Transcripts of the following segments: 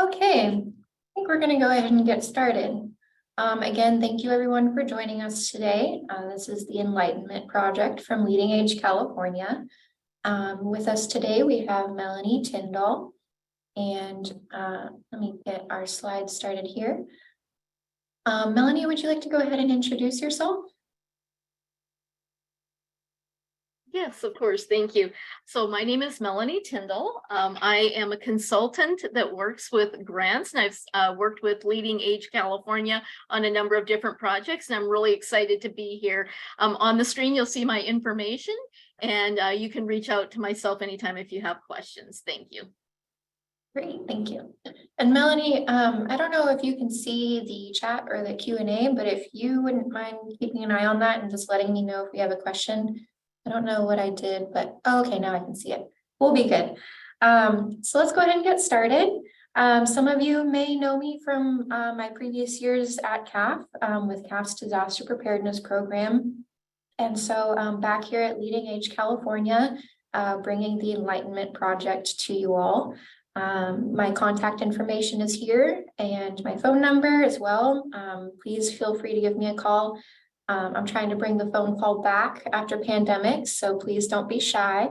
Okay, I think we're going to go ahead and get started. Again, thank you everyone for joining us today. This is the Enlightenment project from LeadingAge, California. With us today, we have Melanie Tyndall. And let me get our slides started here. Melanie, would you like to go ahead and introduce yourself? Yes, of course. Thank you. So my name is Melanie Tyndall. I am a consultant that works with grants, and I've worked with LeadingAge California on a number of different projects, and I'm really excited to be here. On the screen, you'll see my information, and you can reach out to myself anytime if you have questions. Thank you. Great, thank you. And Melanie, I don't know if you can see the chat or the Q&A, but if you wouldn't mind keeping an eye on that and just letting me know if we have a question. I don't know what I did, but okay, now I can see it. We'll be good. So let's go ahead and get started. Some of you may know me from my previous years at CAF with CAF's disaster preparedness program. And so back here at LeadingAge California, bringing the Enlightenment project to you all. My contact information is here and my phone number as well. Please feel free to give me a call. I'm trying to bring the phone call back after pandemic, so please don't be shy.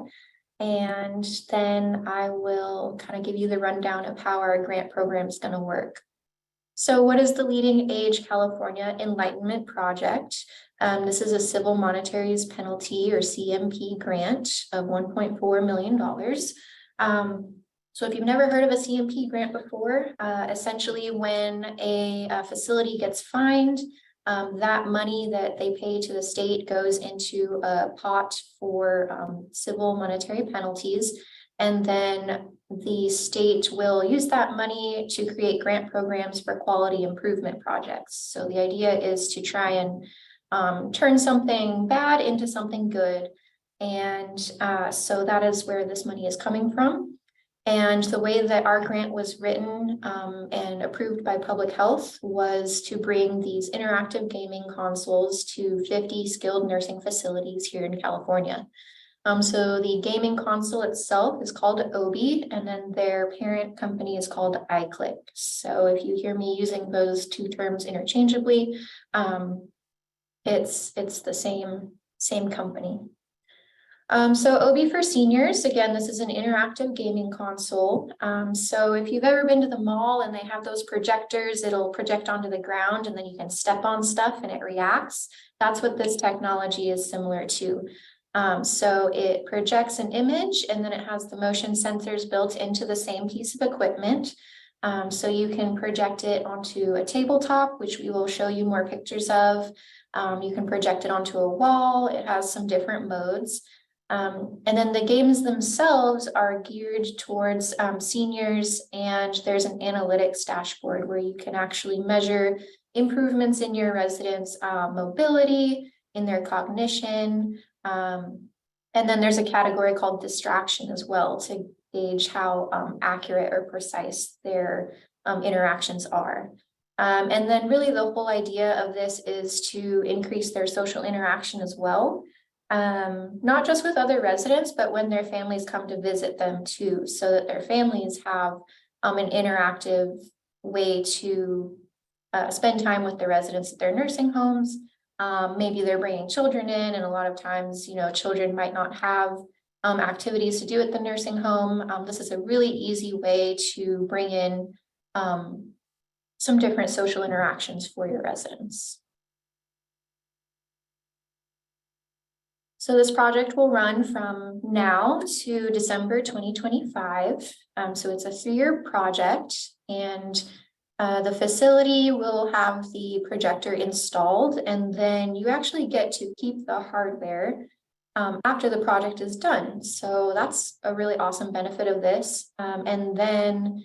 And then I will kind of give you the rundown of how our grant program is going to work. So what is the LeadingAge California Enlightenment Project? This is a civil monetary penalty or CMP grant of $1.4 million. So if you've never heard of a CMP grant before, essentially when a facility gets fined, that money that they pay to the state goes into a pot for civil monetary penalties. And then the state will use that money to create grant programs for quality improvement projects. So the idea is to try and turn something bad into something good. And so that is where this money is coming from. And the way that our grant was written and approved by public health was to bring these interactive gaming consoles to 50 skilled nursing facilities here in California. So the gaming console itself is called OBI, and then their parent company is called iClick. So if you hear me using those two terms interchangeably, it's the same company. So OB for seniors, again, this is an interactive gaming console. So if you've ever been to the mall and they have those projectors, it'll project onto the ground and then you can step on stuff and it reacts. That's what this technology is similar to. So it projects an image and then it has the motion sensors built into the same piece of equipment. So you can project it onto a tabletop, which we will show you more pictures of. You can project it onto a wall. It has some different modes. And then the games themselves are geared towards seniors, and there's an analytics dashboard where you can actually measure improvements in your residents' mobility, in their cognition. And then there's a category called distraction as well to gauge how accurate or precise their interactions are. And then really the whole idea of this is to increase their social interaction as well. Not just with other residents, but when their families come to visit them too, so that their families have an interactive way to spend time with the residents at their nursing homes. Maybe they're bringing children in, and a lot of times, children might not have activities to do at the nursing home. This is a really easy way to bring in some different social interactions for your residents. So this project will run from now to December 2025. So it's a 3-year project, and the facility will have the projector installed, and then you actually get to keep the hardware after the project is done. So that's a really awesome benefit of this. And then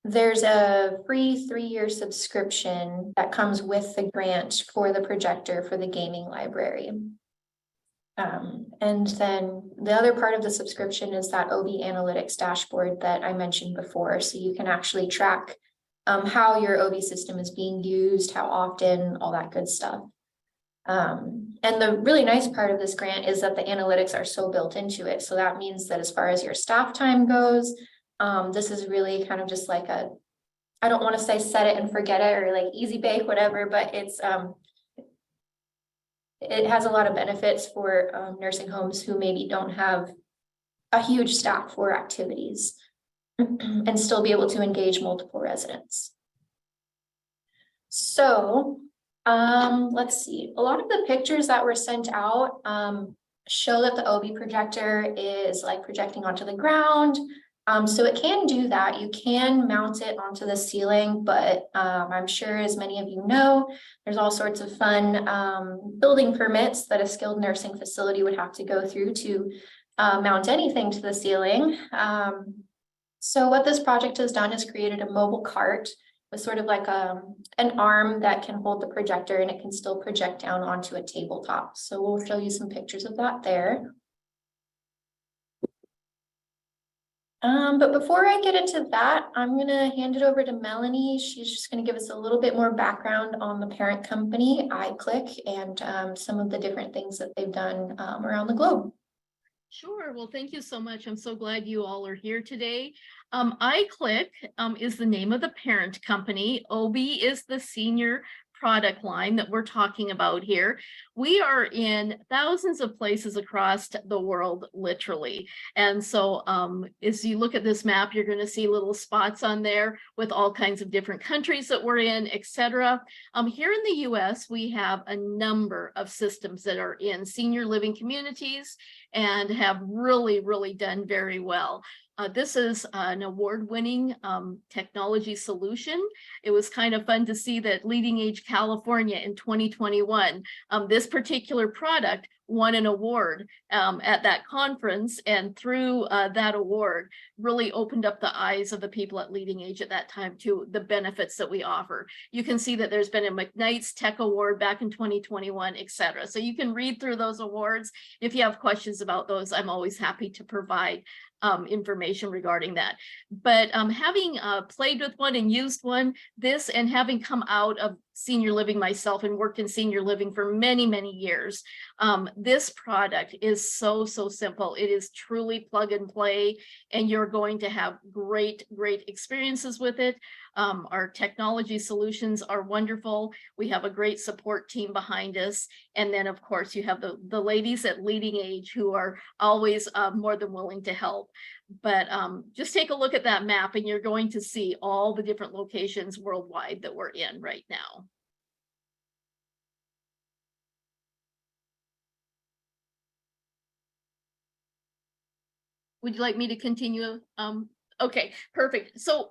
there's a free 3-year subscription that comes with the grant for the projector for the gaming library. And then the other part of the subscription is that OB analytics dashboard that I mentioned before. So you can actually track how your OB system is being used, how often, all that good stuff. And the really nice part of this grant is that the analytics are so built into it. So that means that as far as your staff time goes, This is really kind of just like I don't want to say set it and forget it or like easy bake, whatever, but it has a lot of benefits for nursing homes who maybe don't have a huge staff for activities and still be able to engage multiple residents. So let's see, a lot of the pictures that were sent out show that the OB projector is like projecting onto the ground. So it can do that. You can mount it onto the ceiling, but I'm sure as many of you know, there's all sorts of fun building permits that a skilled nursing facility would have to go through to mount anything to the ceiling. So what this project has done is created a mobile cart with sort of like an arm that can hold the projector, and it can still project down onto a tabletop. So we'll show you some pictures of that there. But before I get into that, I'm going to hand it over to Melanie. She's just going to give us a little bit more background on the parent company, iClick, and some of the different things that they've done around the globe. Sure. Well, thank you so much. I'm so glad you all are here today. iClick is the name of the parent company. OB is the senior product line that we're talking about here. We are in thousands of places across the world, literally. And so as you look at this map, you're going to see little spots on there with all kinds of different countries that we're in, etc. Here in the US, we have a number of systems that are in senior living communities and have really, really done very well. This is an award-winning technology solution. It was kind of fun to see that LeadingAge California in 2021, this particular product won an award at that conference, and through that award really opened up the eyes of the people at LeadingAge at that time to the benefits that we offer. You can see that there's been a McKnight's Tech Award back in 2021, etc. So you can read through those awards. If you have questions about those, I'm always happy to provide information regarding that. But having played with one and used one, this, and having come out of senior living myself and worked in senior living for many, many years, this product is so simple. It is truly plug and play, and you're going to have great experiences with it. Our technology solutions are wonderful. We have a great support team behind us. And then, of course, you have the ladies at LeadingAge who are always more than willing to help. But just take a look at that map and you're going to see all the different locations worldwide that we're in right now. Would you like me to continue? Okay, perfect. So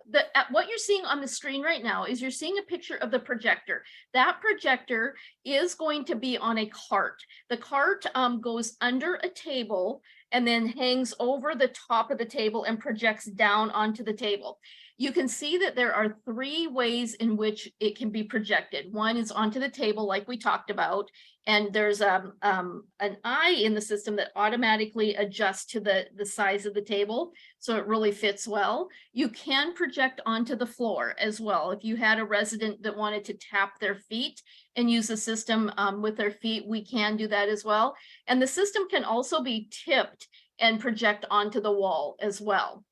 what you're seeing on the screen right now is you're seeing a picture of the projector. That projector is going to be on a cart. The cart goes under a table and then hangs over the top of the table and projects down onto the table. You can see that there are 3 ways in which it can be projected. One is onto the table, like we talked about, and there's an eye in the system that automatically adjusts to the size of the table, so it really fits well. You can project onto the floor as well. If you had a resident that wanted to tap their feet and use the system with their feet, we can do that as well. And the system can also be tipped and project onto the wall as well.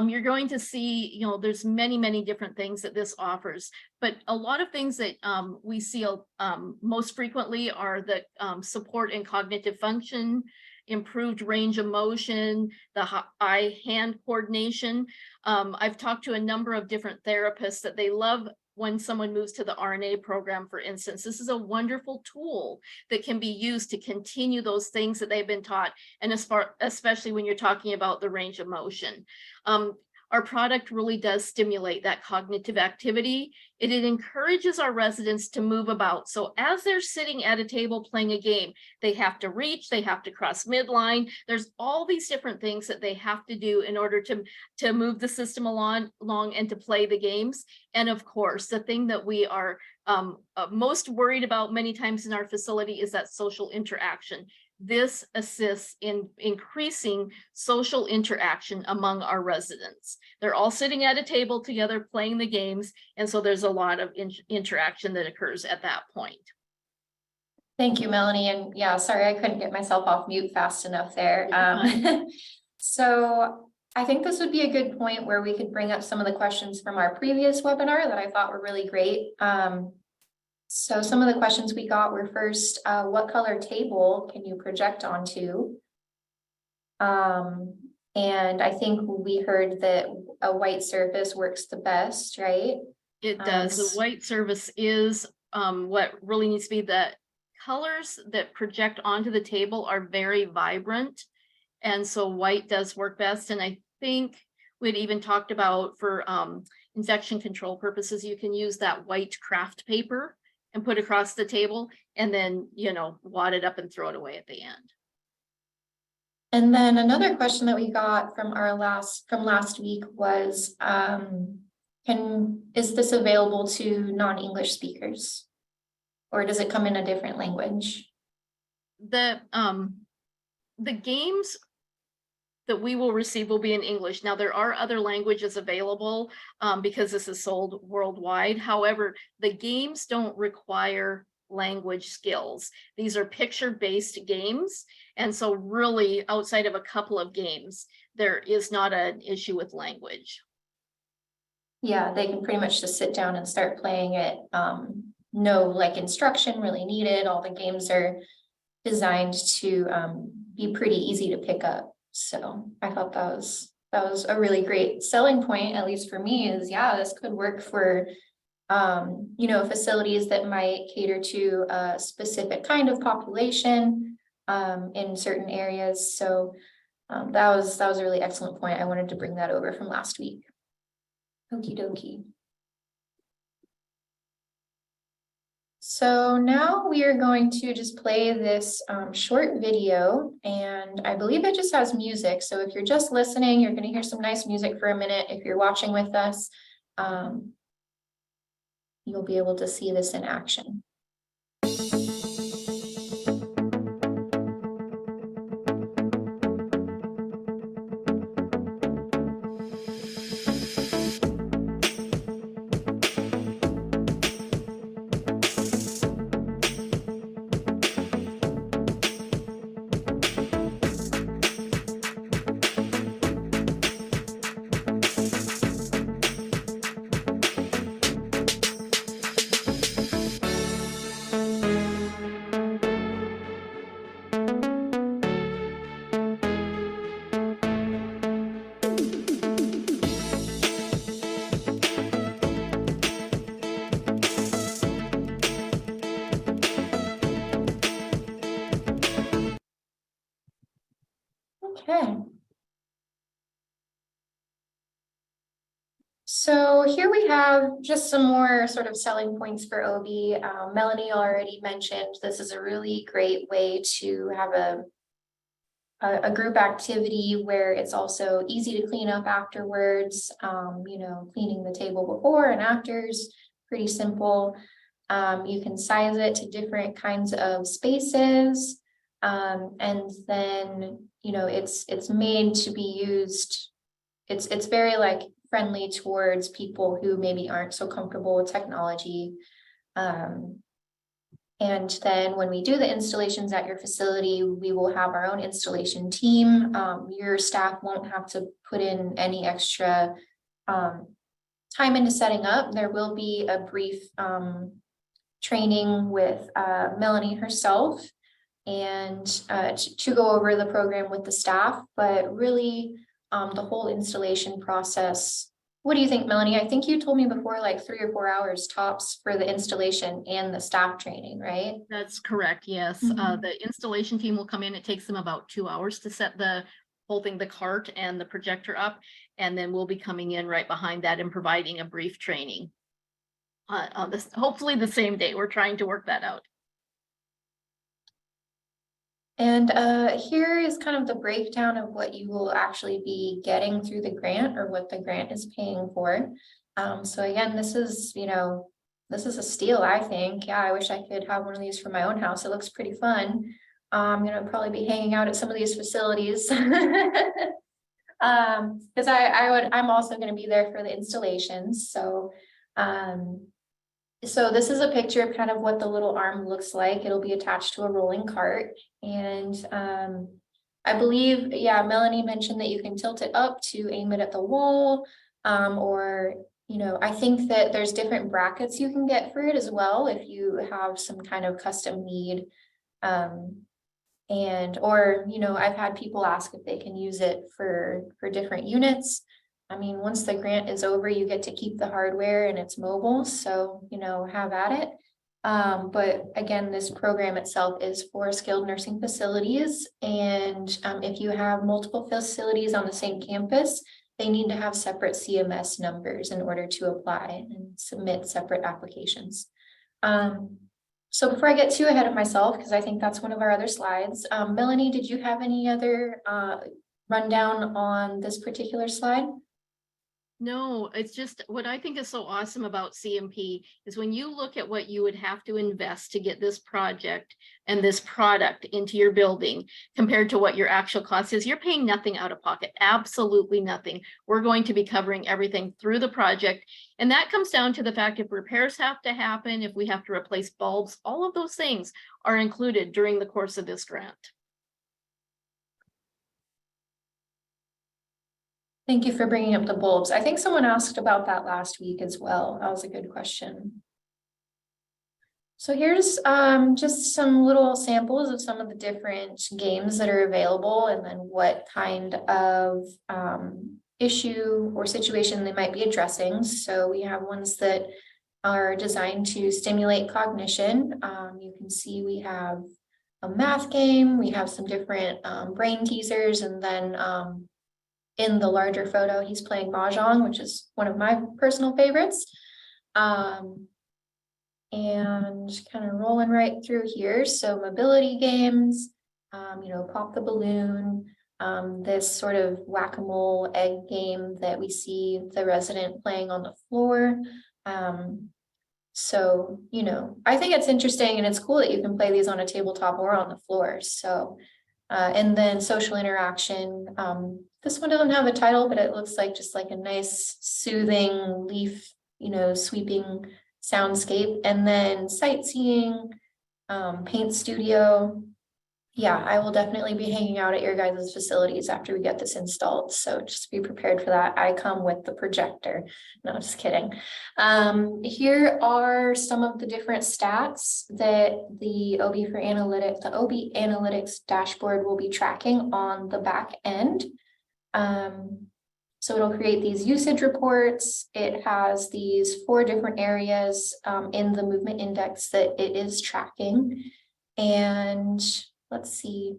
You're going to see, there's many different things that this offers, but a lot of things that we see most frequently are the support in cognitive function, improved range of motion, the eye-hand coordination. I've talked to a number of different therapists that they love when someone moves to the RNA program, for instance. This is a wonderful tool that can be used to continue those things that they've been taught, and especially when you're talking about the range of motion. Our product really does stimulate that cognitive activity. It encourages our residents to move about. So as they're sitting at a table playing a game, they have to reach, they have to cross midline. There's all these different things that they have to do in order to move the system along and to play the games. And of course, the thing that we are most worried about many times in our facility is that social interaction. This assists in increasing social interaction among our residents. They're all sitting at a table together playing the games, and so there's a lot of interaction that occurs at that point. Thank you, Melanie. And yeah, sorry, I couldn't get myself off mute fast enough there. So I think this would be a good point where we could bring up some of the questions from our previous webinar that I thought were really great. So some of the questions we got were first, what color table can you project onto? And I think we heard that a white surface works the best, right? It does. The white surface is what really needs to be. The colors that project onto the table are very vibrant. And so white does work best. And I think we'd even talked about for infection control purposes, you can use that white craft paper and put across the table and then, you know, wad it up and throw it away at the end. And then another question that we got from last week was, is this available to non-English speakers? Or does it come in a different language? The games that we will receive will be in English. Now, there are other languages available because this is sold worldwide. However, the games don't require language skills. These are picture-based games. And so really, outside of a couple of games, there is not an issue with language. Yeah, they can pretty much just sit down and start playing it. No like instruction really needed. All the games are designed to be pretty easy to pick up. So I thought that was a really great selling point, at least for me, is yeah, this could work for you know, facilities that might cater to a specific kind of population in certain areas. So that was a really excellent point. I wanted to bring that over from last week. Okie dokie. So now we are going to just play this short video, and I believe it just has music. So if you're just listening, you're going to hear some nice music for a minute. If you're watching with us, you'll be able to see this in action. Okay. So here we have just some more sort of selling points for OB. Melanie already mentioned this is a really great way to have a group activity where it's also easy to clean up afterwards. You know, cleaning the table before and after is pretty simple. You can size it to different kinds of spaces. And then, you know, it's made to be used. It's very like friendly towards people who maybe aren't so comfortable with technology. And then when we do the installations at your facility, we will have our own installation team. Your staff won't have to put in any extra time into setting up. There will be a brief training with Melanie herself and to go over the program with the staff, but really the whole installation process. What do you think, Melanie? I think you told me before, like 3 or 4 hours tops for the installation and the staff training, right? That's correct. Yes. The installation team will come in. It takes them about 2 hours to set the whole thing, the cart and the projector up. And then we'll be coming in right behind that and providing a brief training on this, hopefully the same day. We're trying to work that out. And here is kind of the breakdown of what you will actually be getting through the grant or what the grant is paying for. So again, this is, you know, this is a steal, I think. Yeah, I wish I could have one of these for my own house. It looks pretty fun. I'm gonna probably be hanging out at some of these facilities. Because I'm also gonna be there for the installations. So so this is a picture of kind of what the little arm looks like. It'll be attached to a rolling cart. And I believe, yeah, Melanie mentioned that you can tilt it up to aim it at the wall. Or, you know, I think that there's different brackets you can get for it as well if you have some kind of custom need. And, or, you know, I've had people ask if they can use it for different units. I mean, once the grant is over, you get to keep the hardware and it's mobile, so, you know, have at it. But again, this program itself is for skilled nursing facilities. And if you have multiple facilities on the same campus, they need to have separate CMS numbers in order to apply and submit separate applications. So before I get too ahead of myself, because I think that's one of our other slides, Melanie, did you have any other rundown on this particular slide? No, it's just what I think is so awesome about CMP is when you look at what you would have to invest to get this project and this product into your building compared to what your actual cost is, you're paying nothing out of pocket, absolutely nothing. We're going to be covering everything through the project. And that comes down to the fact if repairs have to happen, if we have to replace bulbs, all of those things are included during the course of this grant. Thank you for bringing up the bulbs. I think someone asked about that last week as well. That was a good question. So here's just some little samples of some of the different games that are available and then what kind of issue or situation they might be addressing. So we have ones that are designed to stimulate cognition. You can see we have a math game, we have some different brain teasers, and then in the larger photo, he's playing Mahjong, which is one of my personal favorites. And kind of rolling right through here. So mobility games, you know, pop the balloon, this sort of whack-a-mole egg game that we see the resident playing on the floor. So, you know, I think it's interesting and it's cool that you can play these on a tabletop or on the floor. So, and then social interaction. This one doesn't have a title, but it looks like just like a nice soothing leaf, you know, sweeping soundscape. And then sightseeing, paint studio. Yeah, I will definitely be hanging out at your guys' facilities after we get this installed. So just be prepared for that. I come with the projector. No, just kidding. Here are some of the different stats that the OB Analytics dashboard will be tracking on the back end. So it'll create these usage reports. It has these 4 different areas in the movement index that it is tracking. And let's see,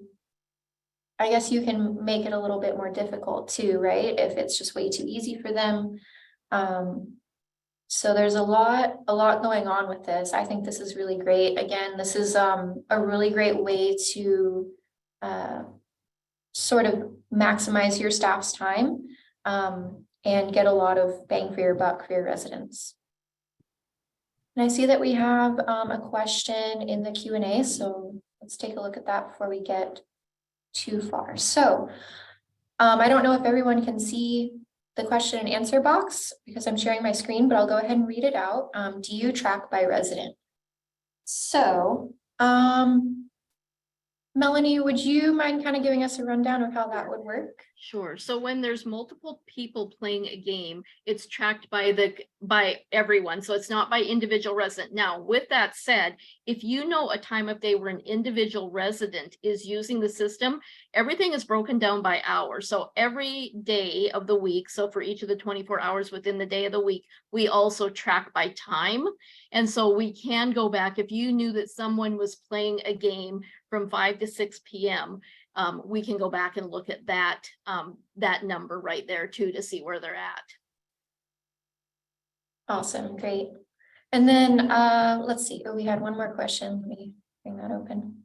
I guess you can make it a little bit more difficult too, right? If it's just way too easy for them. So there's a lot going on with this. I think this is really great. Again, this is a really great way to sort of maximize your staff's time and get a lot of bang for your buck for your residents. And I see that we have a question in the Q&A, so let's take a look at that before we get too far. So I don't know if everyone can see the question and answer box because I'm sharing my screen, but I'll go ahead and read it out. Do you track by resident? So Melanie, would you mind kind of giving us a rundown of how that would work? Sure. So when there's multiple people playing a game, it's tracked by everyone. So it's not by individual resident. Now, with that said, if you know a time of day where an individual resident is using the system, everything is broken down by hour. So every day of the week, so for each of the 24 hours within the day of the week, we also track by time. And so we can go back if you knew that someone was playing a game from 5 to 6 p.m. We can go back and look at that number right there too to see where they're at. Awesome, great. And then let's see. Oh, we had one more question. Let me bring that open.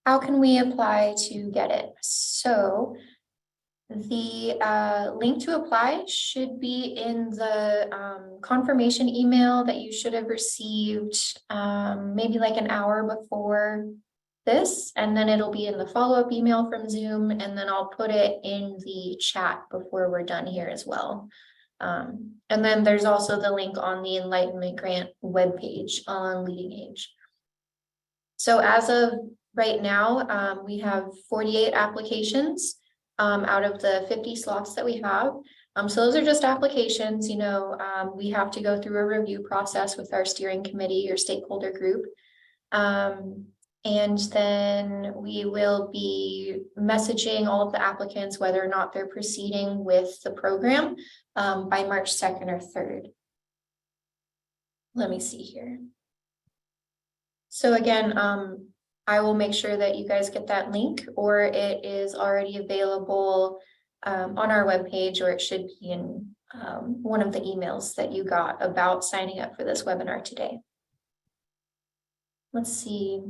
How can we apply to get it? So the link to apply should be in the confirmation email that you should have received maybe like an hour before this, and then it'll be in the follow-up email from Zoom, and then I'll put it in the chat before we're done here as well. And then there's also the link on the Enlightenment grant webpage on LeadingAge. So as of right now, we have 48 applications out of the 50 slots that we have. So those are just applications, we have to go through a review process with our steering committee or stakeholder group. And then we will be messaging all of the applicants, whether or not they're proceeding with the program by March 2nd or 3rd. Let me see here. So again, I will make sure that you guys get that link, or it is already available on our webpage, or it should be in one of the emails that you got about signing up for this webinar today. Let's see.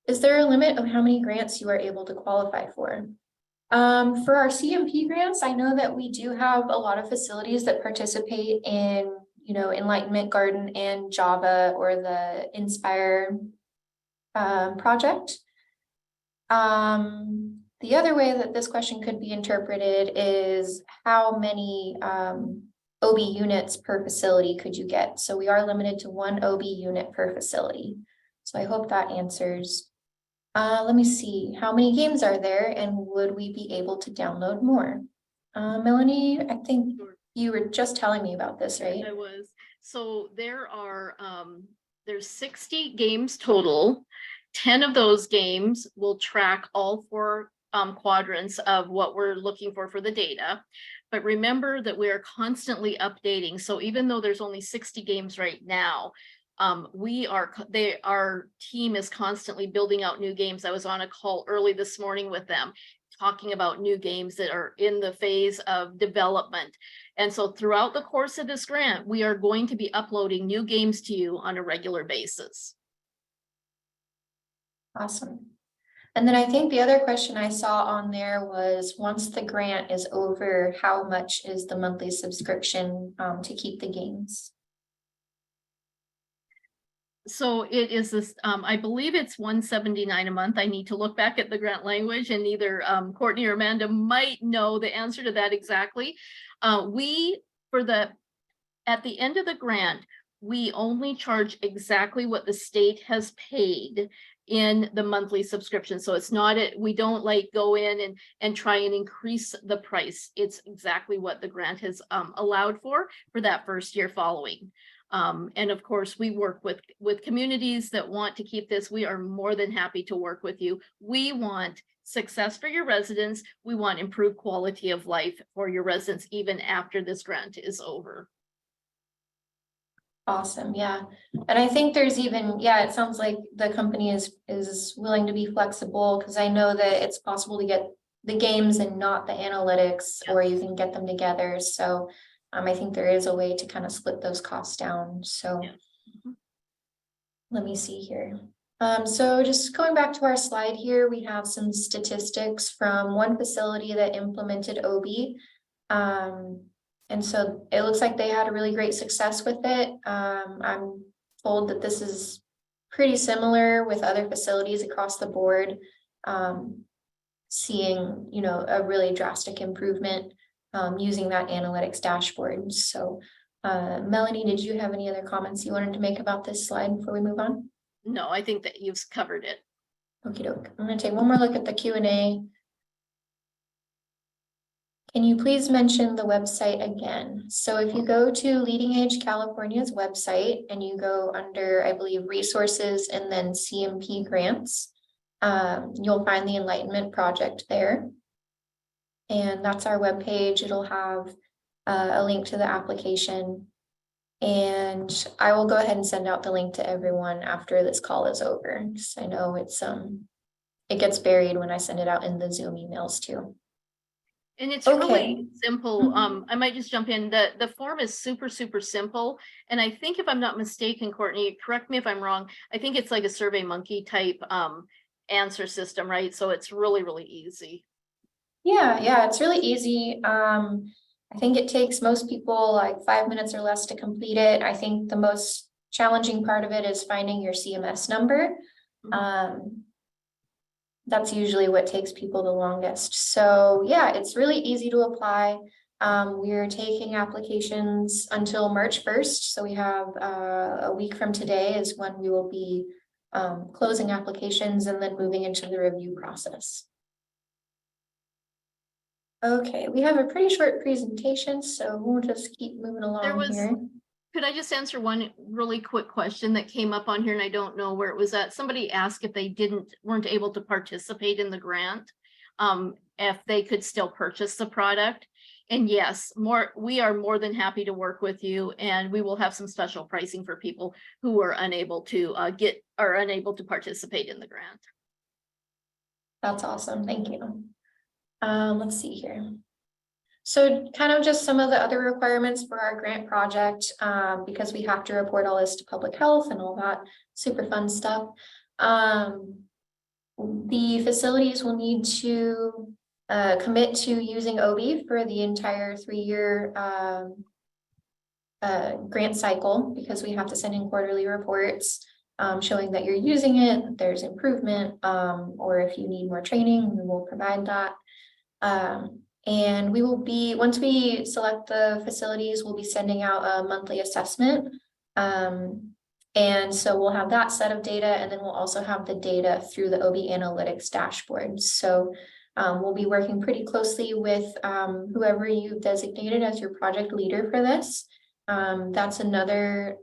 Is there a limit of how many grants you are able to qualify for? For our CMP grants, I know that we do have a lot of facilities that participate in, Enlightenment Garden and Java, or the Inspire project. The other way that this question could be interpreted is how many OB units per facility could you get? So we are limited to 1 OB unit per facility. So I hope that answers. Let me see, how many games are there, and would we be able to download more? Melanie, I think you were just telling me about this, right? I was. So there are there's 60 games total. 10 of those games will track all 4 quadrants of what we're looking for the data. But remember that we are constantly updating. So even though there's only 60 games right now, our team is constantly building out new games. I was on a call early this morning with them, talking about new games that are in the phase of development. And so throughout the course of this grant, we are going to be uploading new games to you on a regular basis. Awesome. And then I think the other question I saw on there was, once the grant is over, how much is the monthly subscription to keep the games? So it is this, I believe it's $179 a month. I need to look back at the grant language, and either Courtney or Amanda might know the answer to that exactly. At the end of the grant, we only charge exactly what the state has paid in the monthly subscription. So it's not, we don't like go in and try and increase the price. It's exactly what the grant has allowed for that first year following. And of course, we work with communities that want to keep this. We are more than happy to work with you. We want success for your residents. We want improved quality of life for your residents, even after this grant is over. Awesome. Yeah. And I think there's even, it sounds like the company is willing to be flexible, because I know that it's possible to get the games and not the analytics, or you can get them together. So I think there is a way to kind of split those costs down. So let me see here. So just going back to our slide here, we have some statistics from one facility that implemented OB. And so it looks like they had a really great success with it. I'm told that this is pretty similar with other facilities across the board, seeing, a really drastic improvement using that analytics dashboard. So Melanie, did you have any other comments you wanted to make about this slide before we move on? No, I think that you've covered it. Okie doke. I'm going to take one more look at the Q&A. Can you please mention the website again? So if you go to LeadingAge California's website and you go under, I believe, resources and then CMP grants, you'll find the Enlightenment project there. And that's our webpage. It'll have a link to the application. And I will go ahead and send out the link to everyone after this call is over, because I know it gets buried when I send it out in the Zoom emails too. And it's really simple. I might just jump in. The form is super, super simple. And I think, if I'm not mistaken, Courtney, correct me if I'm wrong, I think it's like a SurveyMonkey type answer system, right? So it's really, really easy. Yeah, it's really easy. I think it takes most people like 5 minutes or less to complete it. I think the most challenging part of it is finding your CMS number. That's usually what takes people the longest. So yeah, it's really easy to apply. We're taking applications until March 1st. So we have a week from today is when we will be closing applications and then moving into the review process. Okay, we have a pretty short presentation, so we'll just keep moving along here. Could I just answer one really quick question that came up on here and I don't know where it was at? Somebody asked if they weren't able to participate in the grant, if they could still purchase the product. And yes, we are more than happy to work with you, and we will have some special pricing for people who are unable to participate in the grant. That's awesome. Thank you. Let's see here. So kind of just some of the other requirements for our grant project, because we have to report all this to public health and all that super fun stuff. The facilities will need to commit to using OB for the entire 3-year grant cycle, because we have to send in quarterly reports showing that you're using it, that there's improvement, or if you need more training, we will provide that. And we will be, once we select the facilities, we'll be sending out a monthly assessment. And so we'll have that set of data, and then we'll also have the data through the OB Analytics dashboard. So we'll be working pretty closely with whoever you've designated as your project leader for this. That's another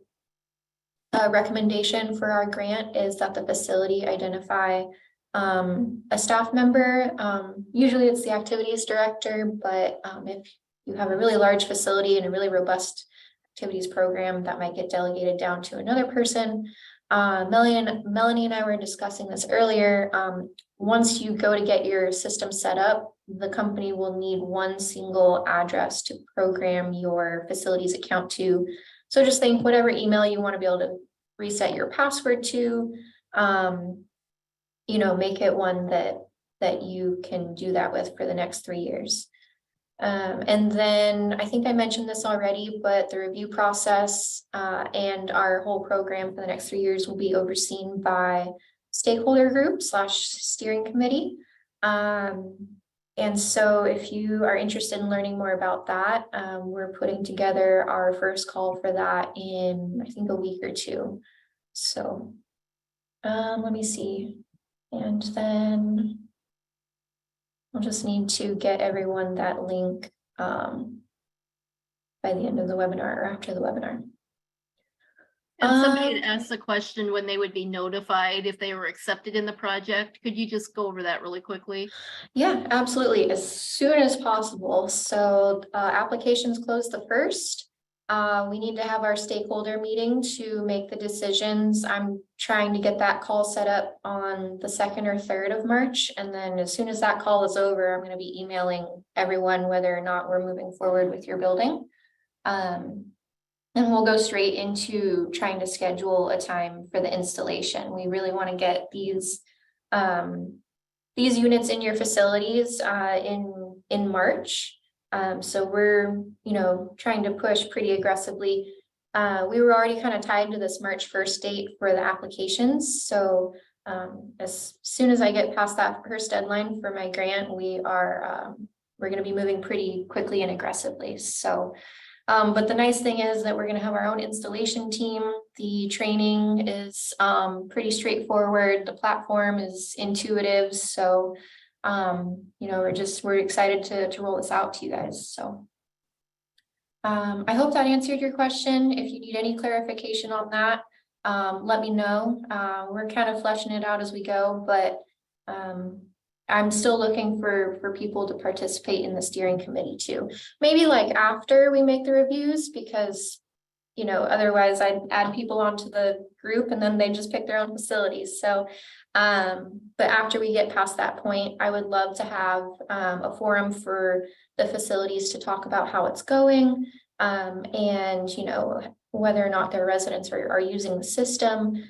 recommendation for our grant, is that the facility identify a staff member. Usually it's the activities director, but if you have a really large facility and a really robust activities program, that might get delegated down to another person. Melanie and I were discussing this earlier. Once you go to get your system set up, the company will need one single address to program your facilities account to. So just think whatever email you want to be able to reset your password to, you know, make it one that you can do that with for the next 3 years. And then I think I mentioned this already, but the review process and our whole program for the next 3 years will be overseen by stakeholder group / steering committee. And so if you are interested in learning more about that, we're putting together our first call for that in, I think, a week or two. So let me see. And then I'll just need to get everyone that link by the end of the webinar or after the webinar. And somebody had asked the question when they would be notified if they were accepted in the project. Could you just go over that really quickly? Yeah, absolutely. As soon as possible. So applications close the 1st. We need to have our stakeholder meeting to make the decisions. I'm trying to get that call set up on the 2nd or 3rd of March. And then as soon as that call is over, I'm going to be emailing everyone whether or not we're moving forward with your building. And we'll go straight into trying to schedule a time for the installation. We really want to get these units in your facilities in March. So we're, you know, trying to push pretty aggressively. We were already kind of tied to this March 1st date for the applications. So as soon as I get past that first deadline for my grant, we're going to be moving pretty quickly and aggressively. So, but the nice thing is that we're going to have our own installation team. The training is pretty straightforward. The platform is intuitive. So you know, we're excited to roll this out to you guys. So I hope that answered your question. If you need any clarification on that, let me know. We're kind of fleshing it out as we go, but I'm still looking for people to participate in the steering committee too. Maybe like after we make the reviews, because you know, otherwise I'd add people onto the group and then they just pick their own facilities. So but after we get past that point, I would love to have a forum for the facilities to talk about how it's going, and you know, whether or not their residents are using the system.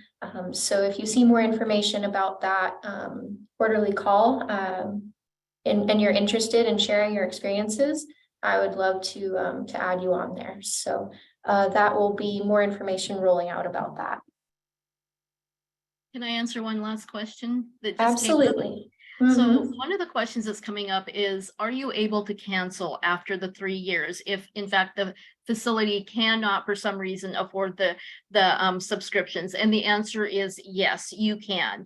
So if you see more information about that quarterly call and you're interested in sharing your experiences, I would love to add you on there. So that will be more information rolling out about that. Can I answer one last question? Absolutely. So one of the questions that's coming up is, are you able to cancel after the 3 years if in fact the facility cannot for some reason afford the subscriptions? And the answer is yes, you can.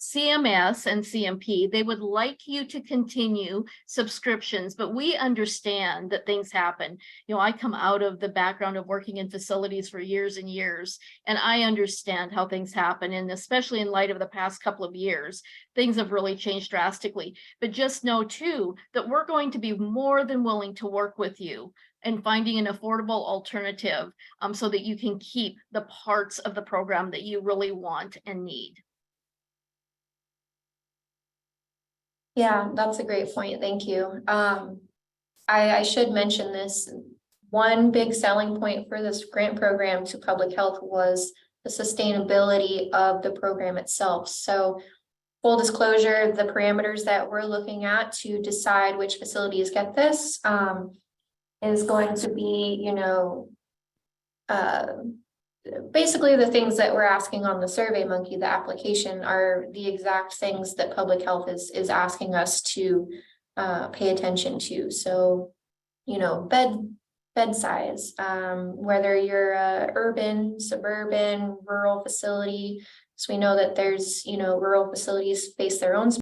CMS and CMP, they would like you to continue subscriptions, but we understand that things happen. You know, I come out of the background of working in facilities for years and years, and I understand how things happen. And especially in light of the past couple of years, things have really changed drastically. But just know too, that we're going to be more than willing to work with you and finding an affordable alternative so that you can keep the parts of the program that you really want and need. Yeah, that's a great point. Thank you. I should mention this. One big selling point for this grant program to public health was the sustainability of the program itself. So full disclosure, the parameters that we're looking at to decide which facilities get this is going to be, you know, basically the things that we're asking on the Survey Monkey, the application, are the exact things that public health is asking us to pay attention to. So, you know, bed size, whether you're a urban, suburban, rural facility. So we know that there's, you know, rural facilities face their own